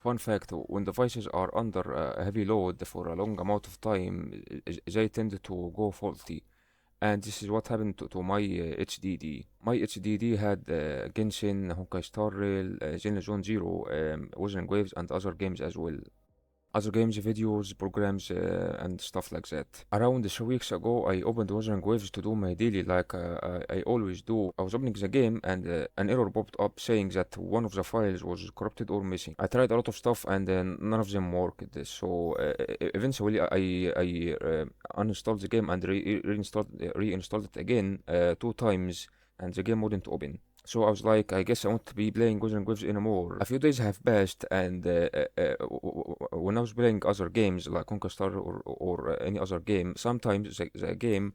Fun fact, when devices are under a heavy load for a long amount of time, they tend to go faulty. And this is what happened to my HDD. My HDD had Genshin, Honkai Star Rail, Zenless Zone Zero, Wuthering Waves, and other games as well. Other games, videos, programs, and stuff like that. Around 3 weeks ago, I opened Wuthering Waves to do my daily like I always do. I was opening the game and an error popped up saying that one of the files was corrupted or missing. I tried a lot of stuff and none of them worked. So eventually I uninstalled the game and reinstalled it again 2 times and the game wouldn't open. So I was like, I guess I won't be playing Guns Glyphs anymore. A few days have passed, and when I was playing other games like Conquer Star or any other game, sometimes the game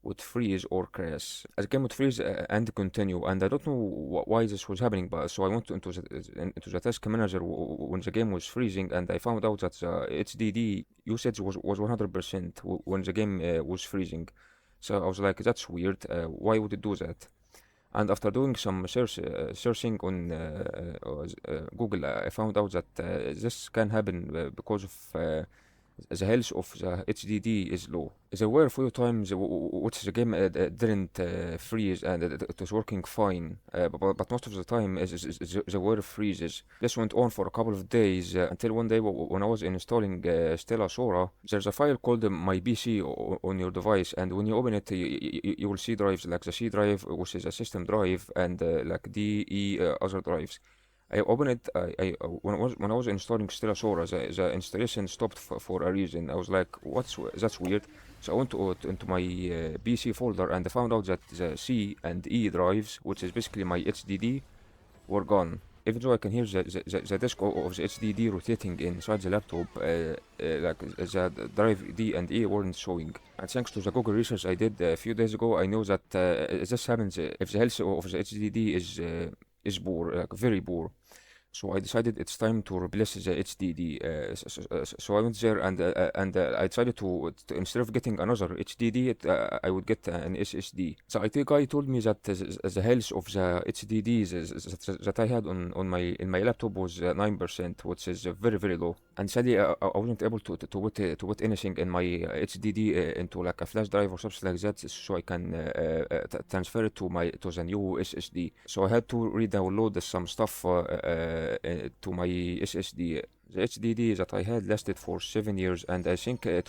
would freeze or crash. The game would freeze and continue, and I don't know why this was happening. But so I went into the task manager when the game was freezing, and I found out that the HDD usage was 100% when the game was freezing. So I was like, that's weird. Why would it do that? And after doing some searching on Google, I found out that this can happen because of the health of the HDD is low. There were a few times which the game didn't freeze and it was working fine, but most of the time there were freezes. This went on for a couple of days until one day when I was installing Stella Sora. There's a file called my PC on your device, and when you open it, you will see drives like the C drive, which is a system drive, and like D, E, other drives. I opened it. When I was installing Stella Sora, the installation stopped for a reason. I was like, that's weird. So I went into my PC folder and I found out that the C and E drives, which is basically my HDD, were gone. Even though I can hear the disk of the HDD rotating inside the laptop, like the drive D and E weren't showing. And thanks to the Google research I did a few days ago, I know that this happens if the health of the HDD is poor, like very poor. So I decided it's time to replace the HDD. So I went there and I decided to instead of getting another HDD, I would get an SSD. The IT guy told me that the health of the HDDs that I had on my in my laptop was 9%, which is very low. And sadly, I wasn't able to put anything in my HDD into like a flash drive or something like that, so I can transfer it to the new SSD. So I had to re-download some stuff to my SSD. The HDD that I had lasted for 7 years, and I think it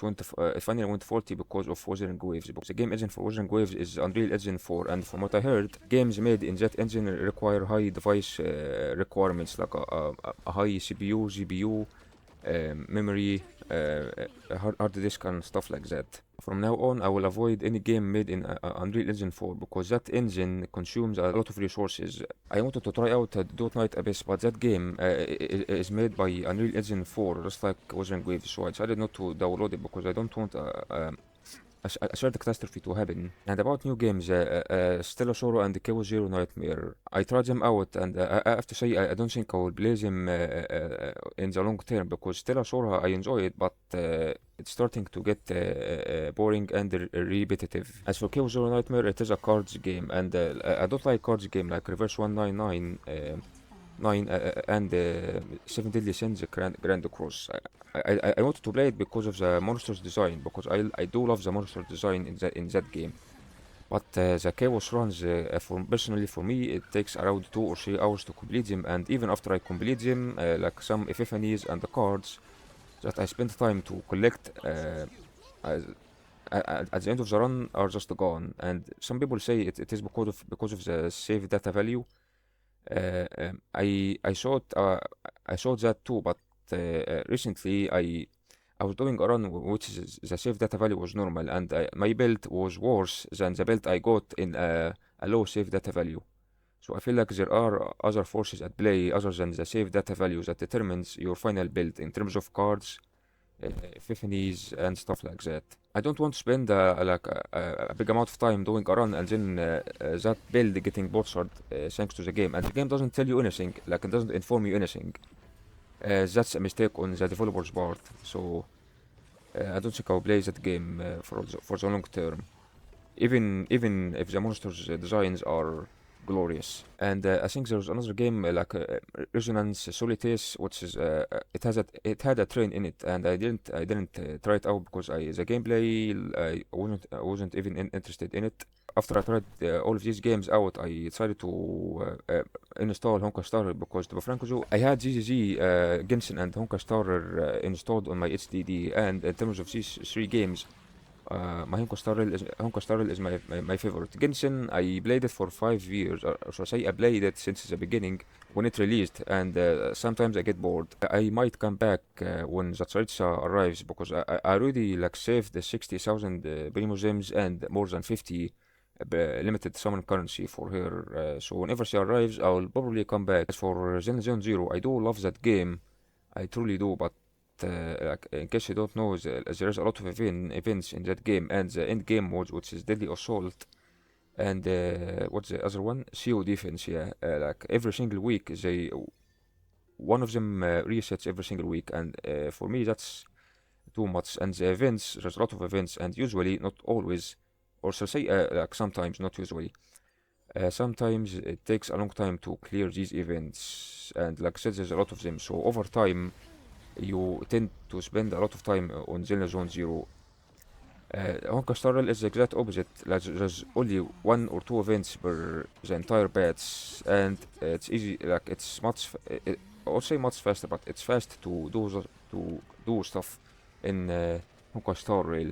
finally went faulty because of Wuthering Waves. Because the game engine for Wuthering Waves is Unreal Engine 4, and from what I heard, games made in that engine require high device requirements like a high CPU, GPU, memory, hard disk, and stuff like that. From now on, I will avoid any game made in Unreal Engine 4 because that engine consumes a lot of resources. I wanted to try out Duet Night Abyss, but that game is made by Unreal Engine 4, just like Wuthering Waves, so I decided not to download it because I don't want a shared catastrophe to happen. And about new games, Stella Sora and Chaos Zero Nightmare, I tried them out, and I have to say I don't think I will play them in the long term because Stella Sora I enjoy it, but it's starting to get boring and repetitive. As for Chaos Zero Nightmare, it is a cards game, and I don't like cards game like Reverse 199. 9 and 7 Deadly Sins Grand Cross. I wanted to play it because of the monsters design, because I do love the monster design in that game. But the chaos runs, personally for me, it takes around 2 or 3 hours to complete them, and even after I complete them, like some epiphanies and the cards that I spent time to collect, at the end of the run are just gone. And some people say it is because of the save data value. I saw that too, but recently I was doing a run which is the save data value was normal, and my build was worse than the build I got in a low save data value. So I feel like there are other forces at play other than the save data value that determines your final build in terms of cards, epiphanies, and stuff like that. I don't want to spend a big amount of time doing a run and then that build getting butchered thanks to the game. And the game doesn't tell you anything, like it doesn't inform you anything. That's a mistake on the developer's part. So I don't think I'll play that game for the long term. Even if the monsters' designs are glorious. And I think there's another game Resonance Solites, which is it had a train in it, and I didn't try it out because the gameplay I wasn't even interested in it. After I tried all of these games out, I decided to install Honkai Star because, to be frank with you, I had GGG, Genshin, and Honkai Star installed on my HDD, and in terms of these three games, my Honkai Star Rail is my favorite. Genshin, I played it for 5 years, or so say I played it since the beginning when it released, and sometimes I get bored. I might come back when Zatsaritsa arrives because I already like saved the 60,000 Primo Gems and more than 50 limited summon currency for her. So whenever she arrives, I'll probably come back. As for Zen Zero, I do love that game. I truly do, but like in case you don't know, there's a lot of events in that game, and the end game mode, which is Deadly Assault, and what's the other one? CO Defense. Yeah, like every single week, one of them resets every single week, and for me that's too much. And the events, there's a lot of events, and usually, not always, or so say like sometimes, not usually. Sometimes it takes a long time to clear these events, and like I said, there's a lot of them. So over time, you tend to spend a lot of time on Zone Zero. Honkai Star Rail is the exact opposite. Like, there's only one or two events per the entire batch, and it's easy. Like it's I would say much faster, but it's fast to do stuff in Honkai Star Rail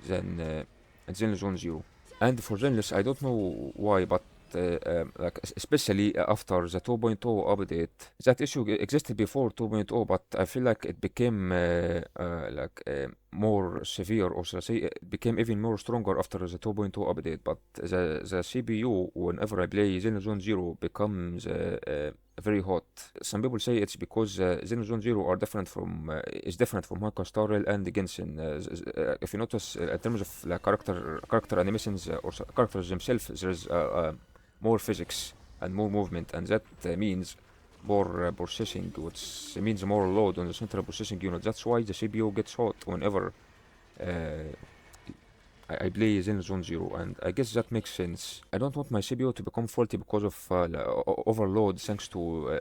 than in Zone Zero. And for Zenless, I don't know why, but like especially after the 2.0 update, that issue existed before 2.0, but I feel like it became more severe, or should I say, it became even more stronger after the 2.0 update. But the CPU, whenever I play Zone Zero, becomes very hot. Some people say it's because Zone Zero is different from Honkai Star Rail and Genshin. If you notice, in terms of like character animations or characters themselves, there's more physics and more movement, and that means more processing, which means more load on the central processing unit. That's why the CPU gets hot whenever uh, I play Zone Zero, and I guess that makes sense. I don't want my CPU to become faulty because of overload thanks to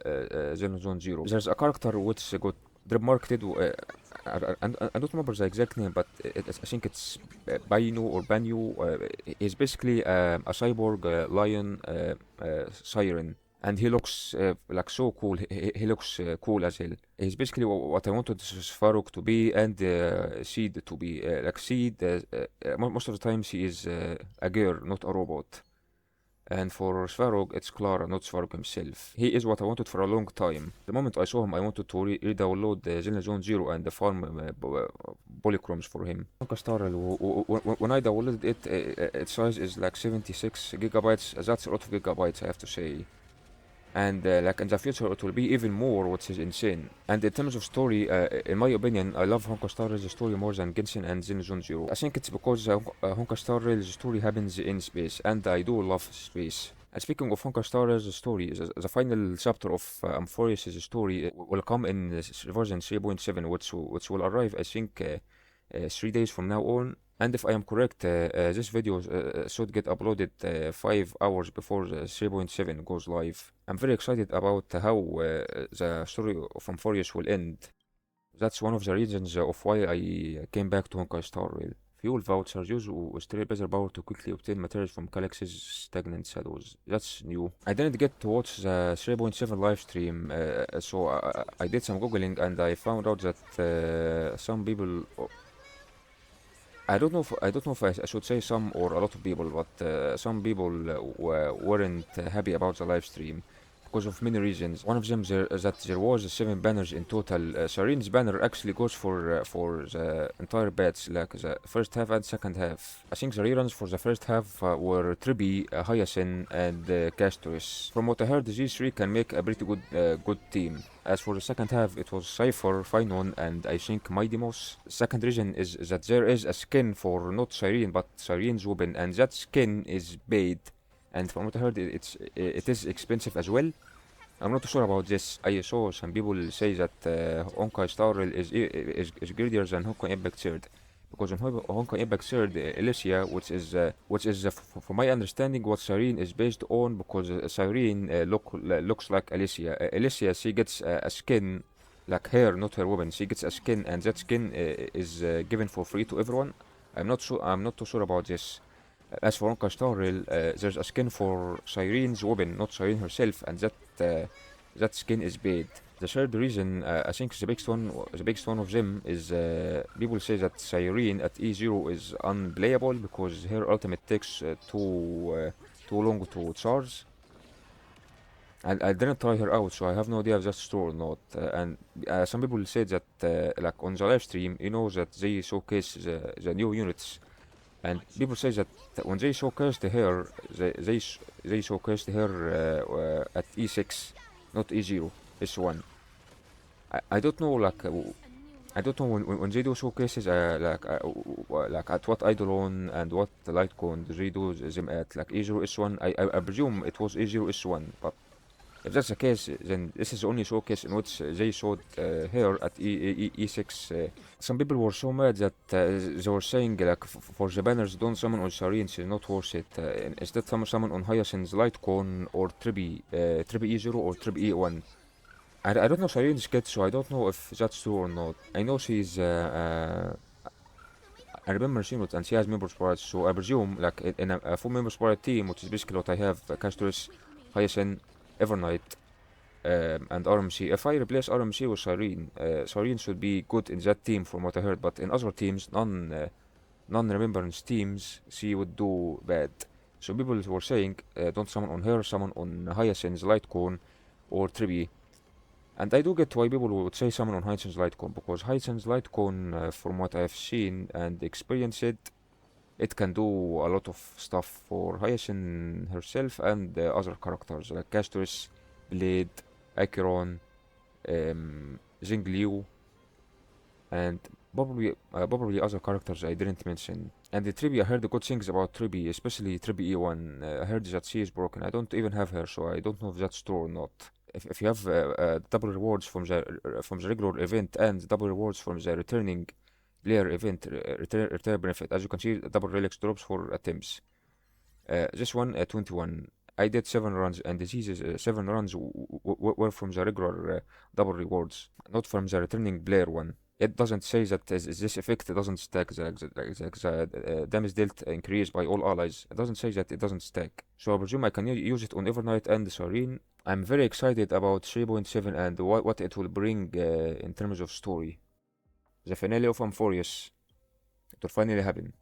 Zone Zero. There's a character which got drip marketed. I don't remember the exact name, but I think it's Bainu or Banyu. He's basically a cyborg lion siren, and he looks like so cool. He looks cool as hell. He's basically what I wanted Faruk to be, and Seed to be. Like Seed, most of the time she is a girl, not a robot. And for Svarog, it's Clara, not Svarog himself. He is what I wanted for a long time. The moment I saw him, I wanted to re-download the Zone Zero and the farm polychromes for him. When I downloaded it, its size is like 76 gigabytes. That's a lot of gigabytes, I have to say. And like in the future it will be even more, which is insane. And in terms of story, in my opinion, I love Honkai Star Rail's story more than Genshin and Zone Zero. I think it's because Honkai Star Rail's story happens in space, and I do love space. And speaking of Honkai Star Rail's story, the final chapter of Amphoreous' story will come in version 3.7, which will arrive, I think, 3 days from now on. And if I am correct, this video should get uploaded 5 hours before the 3.7 goes live. I'm very excited about how the story of Amphoreous will end. That's one of the reasons of why I came back to Honkai Star Rail. Fuel vouchers use Stella better power to quickly obtain materials from Calyx's stagnant shadows. That's new. I didn't get to watch the 3.7 live stream, so I did some googling, and I found out that some people, I don't know if I should say some or a lot of people, but some people weren't happy about the live stream because of many reasons. One of them is that there was 7 banners in total. Sarin's banner actually goes for the entire batch, like the first half and second half. I think the reruns for the first half were Tribi, Hyacinth, and Castorus. From what I heard, these 3 can make a pretty good team. As for the second half, it was Cypher, Finon, and I think Maidimos. Second reason is that there is a skin for not Cyrene, but Cyrene's weapon, and that skin is paid. And from what I heard, it is expensive as well. I'm not sure about this. I saw some people say that Honkai Star Rail is greedier than Honkai Impact third. because in Honkai Impact Third, Elysia, which is for my understanding what Cyrene is based on, because Cyrene looks like Elysia. Elysia, she gets a skin, like hair, not her weapon. She gets a skin, and that skin is given for free to everyone. I'm not sure. I'm not too sure about this. As for Honkai Star Rail, there's a skin for Cyrene's weapon, not Cyrene herself, and that skin is paid. The third reason, I think the biggest one of them is people say that Cyrene at E0 is unplayable because her ultimate takes too long to charge. And I didn't try her out, so I have no idea if that's true or not. And some people said that, like on the live stream, that they showcase the new units, and people say that when they showcased her, they showcased her at E6, not E0, S1. I don't know, like I don't know when they do showcases, like at what Eidolon and what Lightcon do they do them at, like E0 S1. I presume it was E0 S1, but if that's the case, then this is the only showcase in which they showed her at E6. Some people were so mad that they were saying, like, for the banners, don't summon on Shireen, she's not worth it. Instead, summon on Hyacinth's Lightcon or Trippy E0 or Trippy E1. I don't know Shireen's kid, so I don't know if that's true or not. I know she's I remember seeing it, and she has member sprites, so I presume, like, in a full member sprite team, which is basically what I have, Castorus, Hyacinth, Evernight, and RMC. If I replace RMC with Cyrene, Cyrene should be good in that team from what I heard, but in other teams, non-remembrance teams, she would do bad. So people were saying, don't summon on her, summon on Hyacinth's Lightcone or Trippy. And I do get why people would say summon on Hyacinth's Lightcone, because Hyacinth's Lightcone, from what I've seen and experienced, it can do a lot of stuff for Hyacinth herself and other characters like Castorus, Blade, Acheron, Zheng and probably other characters I didn't mention. And the Trippy, I heard good things about Trippy, especially Trippy E1. I heard that she is broken. I don't even have her, so I don't know if that's true or not. If you have double rewards from the regular event and double rewards from the returning player event, return benefit, as you can see, double relics drops for attempts. This one 21. I did 7 runs, and these 7 runs were from the regular double rewards, not from the returning player one. It doesn't say that this effect doesn't stack, the damage dealt increased by all allies. It doesn't say that it doesn't stack. So I presume I can use it on Evernight and Cyrene. I'm very excited about 3.7 and what it will bring in terms of story. The finale of Amphoreous. It will finally happen.